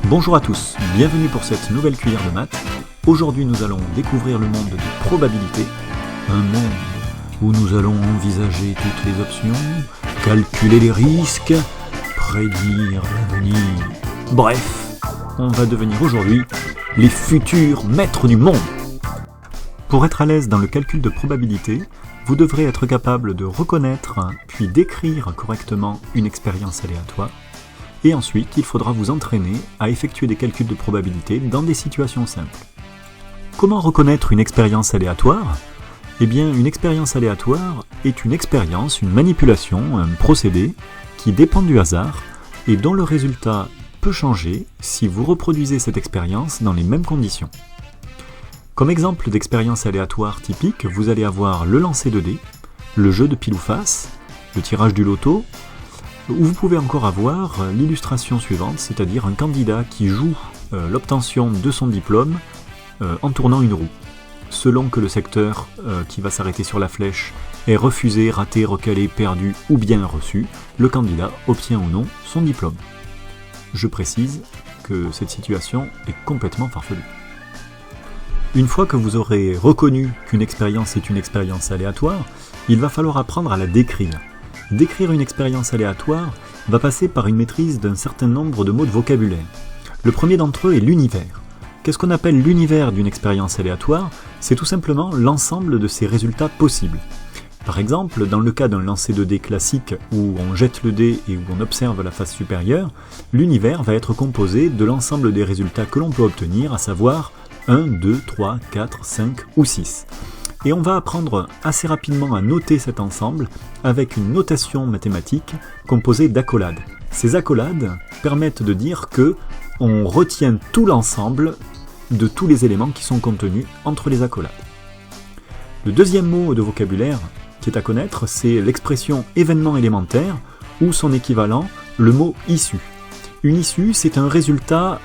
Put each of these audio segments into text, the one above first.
Bonjour à tous, bienvenue pour cette nouvelle cuillère de maths. Aujourd'hui nous allons découvrir le monde des probabilités, un monde où nous allons envisager toutes les options, calculer les risques, prédire l'avenir. Bref, on va devenir aujourd'hui les futurs maîtres du monde. Pour être à l'aise dans le calcul de probabilité, vous devrez être capable de reconnaître puis d'écrire correctement une expérience aléatoire. Et ensuite, il faudra vous entraîner à effectuer des calculs de probabilité dans des situations simples. Comment reconnaître une expérience aléatoire ? Eh bien, une expérience aléatoire est une expérience, une manipulation, un procédé qui dépend du hasard et dont le résultat peut changer si vous reproduisez cette expérience dans les mêmes conditions. Comme exemple d'expérience aléatoire typique, vous allez avoir le lancer de dés, le jeu de pile ou face, le tirage du loto, ou vous pouvez encore avoir l'illustration suivante, c'est-à-dire un candidat qui joue l'obtention de son diplôme en tournant une roue. Selon que le secteur qui va s'arrêter sur la flèche est refusé, raté, recalé, perdu ou bien reçu, le candidat obtient ou non son diplôme. Je précise que cette situation est complètement farfelue. Une fois que vous aurez reconnu qu'une expérience est une expérience aléatoire, il va falloir apprendre à la décrire. Décrire une expérience aléatoire va passer par une maîtrise d'un certain nombre de mots de vocabulaire. Le premier d'entre eux est l'univers. Qu'est-ce qu'on appelle l'univers d'une expérience aléatoire ? C'est tout simplement l'ensemble de ses résultats possibles. Par exemple, dans le cas d'un lancer de dés classique où on jette le dé et où on observe la face supérieure, l'univers va être composé de l'ensemble des résultats que l'on peut obtenir, à savoir 1, 2, 3, 4, 5 ou 6. Et on va apprendre assez rapidement à noter cet ensemble avec une notation mathématique composée d'accolades. Ces accolades permettent de dire que on retient tout l'ensemble de tous les éléments qui sont contenus entre les accolades. Le deuxième mot de vocabulaire qui est à connaître, c'est l'expression événement élémentaire ou son équivalent, le mot issue. Une issue, c'est un résultat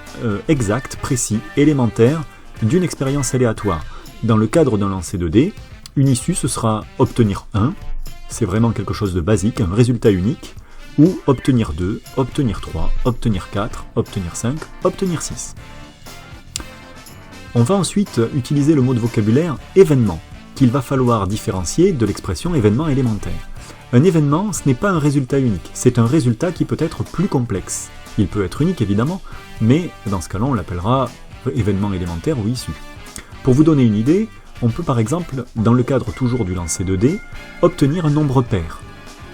exact, précis, élémentaire d'une expérience aléatoire. Dans le cadre d'un lancer de dés, une issue ce sera obtenir 1, c'est vraiment quelque chose de basique, un résultat unique, ou obtenir 2, obtenir 3, obtenir 4, obtenir 5, obtenir 6. On va ensuite utiliser le mot de vocabulaire événement, qu'il va falloir différencier de l'expression événement élémentaire. Un événement, ce n'est pas un résultat unique, c'est un résultat qui peut être plus complexe. Il peut être unique évidemment, mais dans ce cas-là on l'appellera événement élémentaire ou issue. Pour vous donner une idée, on peut par exemple, dans le cadre toujours du lancer de dés, obtenir un nombre pair.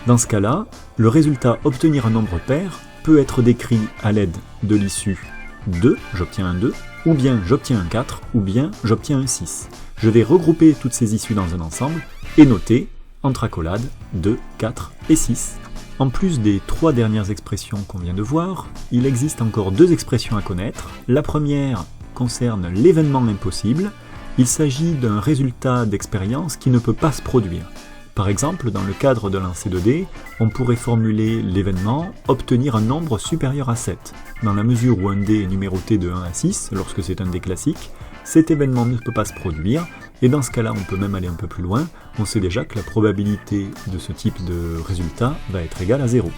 Dans ce cas-là, le résultat obtenir un nombre pair peut être décrit à l'aide de l'issue 2, j'obtiens un 2, ou bien j'obtiens un 4, ou bien j'obtiens un 6. Je vais regrouper toutes ces issues dans un ensemble et noter, entre accolades, 2, 4 et 6. En plus des 3 dernières expressions qu'on vient de voir, il existe encore 2 expressions à connaître. La première concerne l'événement impossible. Il s'agit d'un résultat d'expérience qui ne peut pas se produire. Par exemple, dans le cadre d'un lancer de dés, on pourrait formuler l'événement « obtenir un nombre supérieur à 7 ». Dans la mesure où un dé est numéroté de 1 à 6, lorsque c'est un dé classique, cet événement ne peut pas se produire, et dans ce cas-là, on peut même aller un peu plus loin. On sait déjà que la probabilité de ce type de résultat va être égale à 0.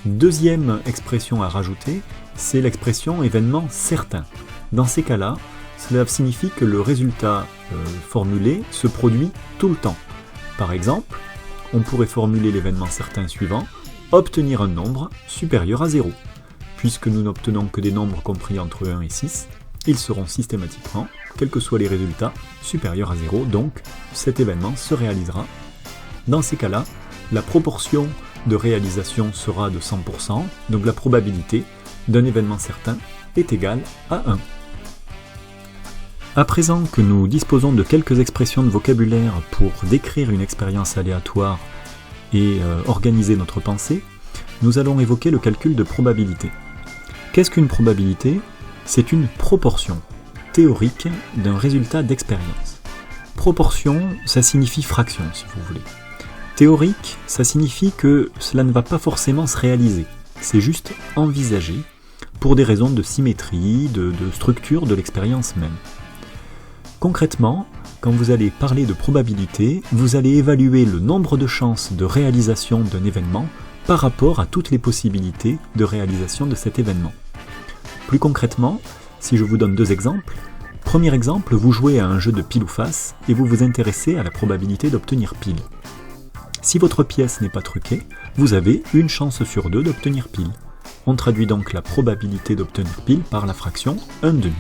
Deuxième expression à rajouter, c'est l'expression événement certain. Dans ces cas-là, cela signifie que le résultat formulé se produit tout le temps. Par exemple, on pourrait formuler l'événement certain suivant, obtenir un nombre supérieur à 0. Puisque nous n'obtenons que des nombres compris entre 1 et 6, ils seront systématiquement, quels que soient les résultats, supérieurs à 0, donc cet événement se réalisera. Dans ces cas-là, la proportion de réalisation sera de 100%, donc la probabilité d'un événement certain est égale à 1. À présent que nous disposons de quelques expressions de vocabulaire pour décrire une expérience aléatoire et organiser notre pensée, nous allons évoquer le calcul de probabilité. Qu'est-ce qu'une probabilité ? C'est une proportion théorique d'un résultat d'expérience. Proportion, ça signifie fraction, si vous voulez. Théorique, ça signifie que cela ne va pas forcément se réaliser. C'est juste envisagé pour des raisons de symétrie, de structure de l'expérience même. Concrètement, quand vous allez parler de probabilité, vous allez évaluer le nombre de chances de réalisation d'un événement par rapport à toutes les possibilités de réalisation de cet événement. Plus concrètement, si je vous donne deux exemples, premier exemple, vous jouez à un jeu de pile ou face et vous vous intéressez à la probabilité d'obtenir pile. Si votre pièce n'est pas truquée, vous avez une chance sur deux d'obtenir pile. On traduit donc la probabilité d'obtenir pile par la fraction 1/2.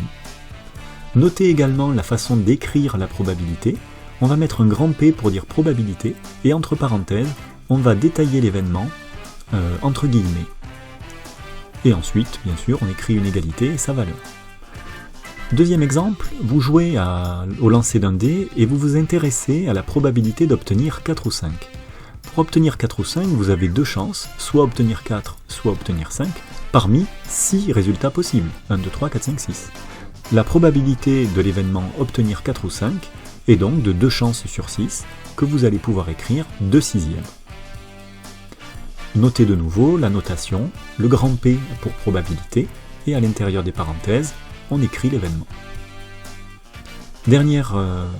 Notez également la façon d'écrire la probabilité. On va mettre un grand P pour dire probabilité et entre parenthèses, on va détailler l'événement entre guillemets. Et ensuite, bien sûr, on écrit une égalité et sa valeur. Deuxième exemple, vous jouez au lancer d'un dé et vous vous intéressez à la probabilité d'obtenir 4 ou 5. Pour obtenir 4 ou 5, vous avez deux chances, soit obtenir 4, soit obtenir 5, parmi 6 résultats possibles, 1, 2, 3, 4, 5, 6. La probabilité de l'événement obtenir 4 ou 5 est donc de 2 chances sur 6, que vous allez pouvoir écrire 2 sixièmes. Notez de nouveau la notation, le grand P pour probabilité, et à l'intérieur des parenthèses, on écrit l'événement. Dernière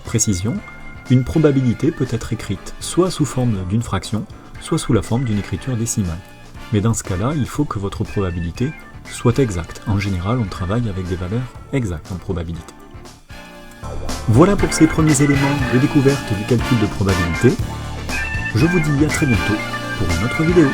précision, une probabilité peut être écrite soit sous forme d'une fraction, soit sous la forme d'une écriture décimale. Mais dans ce cas-là, il faut que votre probabilité soit exacte. En général, on travaille avec des valeurs exactes en probabilité. Voilà pour ces premiers éléments de découverte du calcul de probabilité. Je vous dis à très bientôt pour une autre vidéo.